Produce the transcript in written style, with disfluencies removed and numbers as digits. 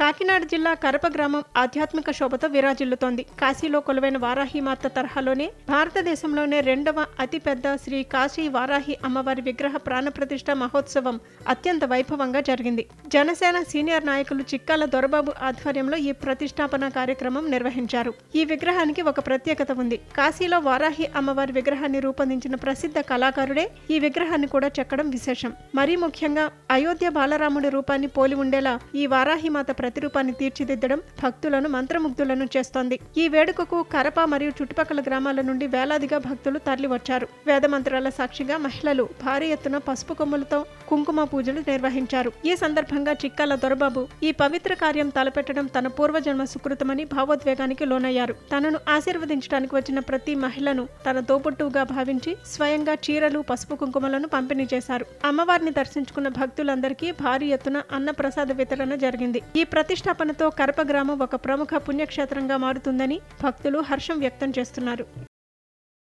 కాకినాడ జిల్లా కరప గ్రామం ఆధ్యాత్మిక శోభతో విరాజిల్లుతోంది. కాశీలో కొలువైన వారాహిమాత తరహాలోనే భారతదేశంలోనే రెండవ అతిపెద్ద శ్రీ కాశీ వారాహి అమ్మవారి విగ్రహ ప్రాణప్రతిష్ఠ మహోత్సవం అత్యంత వైభవంగా జరిగింది. జనసేన సీనియర్ నాయకులు చిక్కాల దొరబాబు ఆధ్వర్యంలో ఈ ప్రతిష్టాపన కార్యక్రమం నిర్వహించారు. ఈ విగ్రహానికి ఒక ప్రత్యేకత ఉంది. కాశీలో వారాహి అమ్మవారి విగ్రహాన్ని రూపొందించిన ప్రసిద్ధ కళాకారుడే ఈ విగ్రహాన్ని కూడా చెక్కడం విశేషం. మరీ ముఖ్యంగా అయోధ్య బాలరాముడి రూపాన్ని పోలి ఉండేలా ఈ వారాహిమాత ప్రతిరూపాన్ని తీర్చిదిద్దడం భక్తులను మంత్రముగ్ధులను చేస్తోంది. ఈ వేడుకకు కరప మరియు చుట్టుపక్కల గ్రామాల నుండి వేలాదిగా భక్తులు తరలివచ్చారు. వేదమంత్రాల సాక్షిగా మహిళలు భారీ ఎత్తున పసుపు కొమ్ములతో కుంకుమ పూజలు నిర్వహించారు. ఈ సందర్భంగా చిక్కాల దొరబాబు ఈ పవిత్ర కార్యం తలపెట్టడం తన పూర్వజన్మ సుకృతమని భావోద్వేగానికి లోనయ్యారు. తనను ఆశీర్వదించడానికి వచ్చిన ప్రతి మహిళను తన తోబుట్టువుగా భావించి స్వయంగా చీరలు, పసుపు కుంకుమలను పంపిణీ చేశారు. అమ్మవారిని దర్శించుకున్న భక్తులందరికీ భారీ ఎత్తున అన్నప్రసాద వితరణ జరిగింది. ఈ ప్రతిష్టాపనతో కరప గ్రామం ఒక ప్రముఖ పుణ్యక్షేత్రంగా మారుతుందని భక్తులు హర్షం వ్యక్తం చేస్తున్నారు.